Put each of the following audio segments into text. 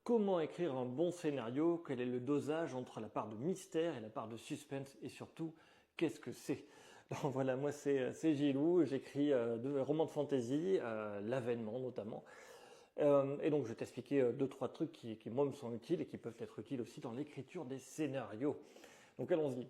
Comment écrire un bon scénario? Quel est le dosage entre la part de mystère et la part de suspense? Et surtout, qu'est-ce que c'est? Donc voilà, moi c'est Gilou, j'écris de romans de fantasy, l'avènement notamment. Et donc je vais t'expliquer deux, trois trucs qui moi me sont utiles et qui peuvent être utiles aussi dans l'écriture des scénarios. Donc allons-y.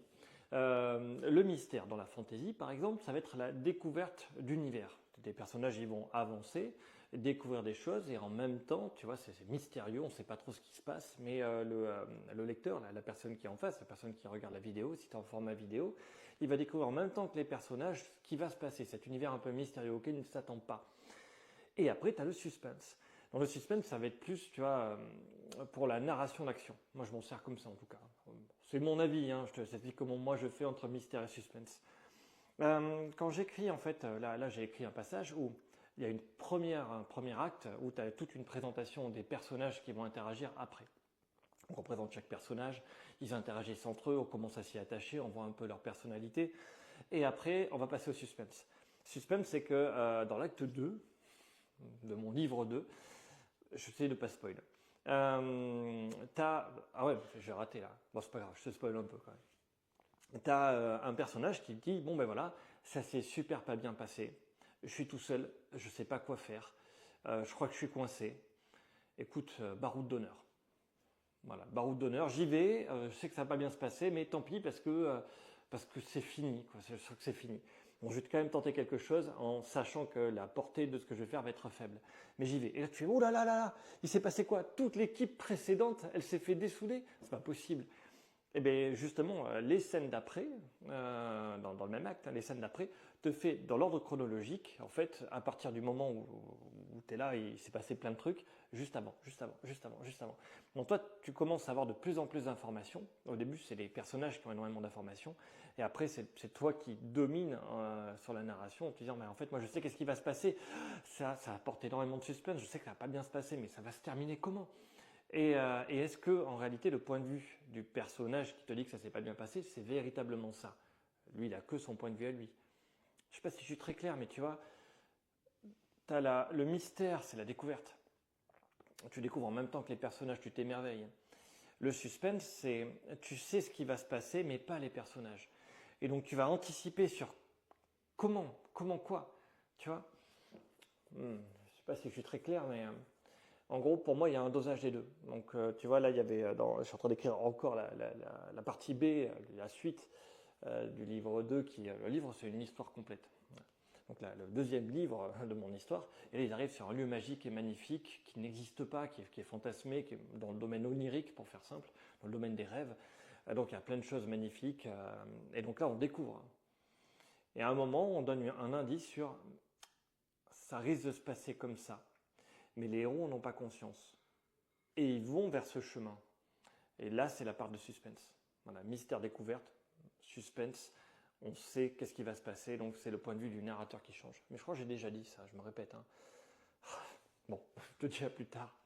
Le mystère dans la fantasy, par exemple, ça va être la découverte d'univers. Des personnages, ils vont avancer, découvrir des choses, et en même temps, tu vois, c'est mystérieux, on ne sait pas trop ce qui se passe, mais le lecteur, la personne qui est en face, la personne qui regarde la vidéo, si tu es en format vidéo, il va découvrir en même temps que les personnages ce qui va se passer, cet univers un peu mystérieux auquel il ne s'attend pas. Et après, tu as le suspense. Dans le suspense, ça va être plus, tu vois, pour la narration d'action. Moi, je m'en sers comme ça, en tout cas. C'est mon avis, hein, je te explique comment moi je fais entre mystère et suspense. Quand j'écris, en fait, là j'ai écrit un passage où il y a un premier acte où tu as toute une présentation des personnages qui vont interagir après. On représente chaque personnage, ils interagissent entre eux, on commence à s'y attacher, on voit un peu leur personnalité. Et après, on va passer au suspense. Suspense, c'est que dans l'acte 2 de mon livre 2, je sais de pas spoil. Ah ouais, j'ai raté là. Bon, c'est pas grave, je te spoil un peu quand même. T'as un personnage qui dit, bon ben voilà, ça s'est super pas bien passé. Je suis tout seul, je sais pas quoi faire. Je crois que je suis coincé. Écoute, baroud d'honneur. Voilà, baroud d'honneur, j'y vais, je sais que ça va pas bien se passer, mais tant pis parce que c'est fini, quoi. Je sens que c'est fini. Bon, je vais quand même tenter quelque chose en sachant que la portée de ce que je vais faire va être faible. Mais j'y vais. Et là, tu fais, oh là là là là, il s'est passé quoi? Toute l'équipe précédente, elle s'est fait dessouder? C'est pas possible. Et bien justement, les scènes d'après, dans le même acte, hein, les scènes d'après, te fait dans l'ordre chronologique, en fait, à partir du moment où tu es là, il s'est passé plein de trucs, juste avant, juste avant, juste avant, juste avant. Donc toi, tu commences à avoir de plus en plus d'informations. Au début, c'est les personnages qui ont énormément d'informations, et après, c'est toi qui domines sur la narration en te disant, mais en fait, moi, je sais qu'est-ce qui va se passer. Ça apporte énormément de suspense, je sais que ça va pas bien se passer, mais ça va se terminer comment? Et est-ce que, en réalité, le point de vue du personnage qui te dit que ça s'est pas bien passé, c'est véritablement ça? Lui, il a que son point de vue à lui. Je sais pas si je suis très clair, mais tu vois, le mystère, c'est la découverte. Tu découvres en même temps que les personnages, tu t'émerveilles. Le suspense, c'est tu sais ce qui va se passer, mais pas les personnages. Et donc, tu vas anticiper sur comment quoi, tu vois. Je sais pas si je suis très clair, mais en gros, pour moi, il y a un dosage des deux. Donc, tu vois, là, il y avait, je suis en train d'écrire encore la partie B, la suite du livre 2, le livre, c'est une histoire complète. Voilà. Donc là, le deuxième livre de mon histoire, et là, ils arrivent sur un lieu magique et magnifique qui n'existe pas, qui est fantasmé, qui est dans le domaine onirique, pour faire simple, dans le domaine des rêves. Donc, il y a plein de choses magnifiques. Et donc là, on découvre. Et à un moment, on donne un indice sur ça risque de se passer comme ça. Mais les héros n'ont pas conscience. Et ils vont vers ce chemin. Et là, c'est la part de suspense. Voilà, mystère découverte, suspense, on sait qu'est-ce qui va se passer, donc c'est le point de vue du narrateur qui change. Mais je crois que j'ai déjà dit ça, je me répète. Hein. Bon, je te dis à plus tard.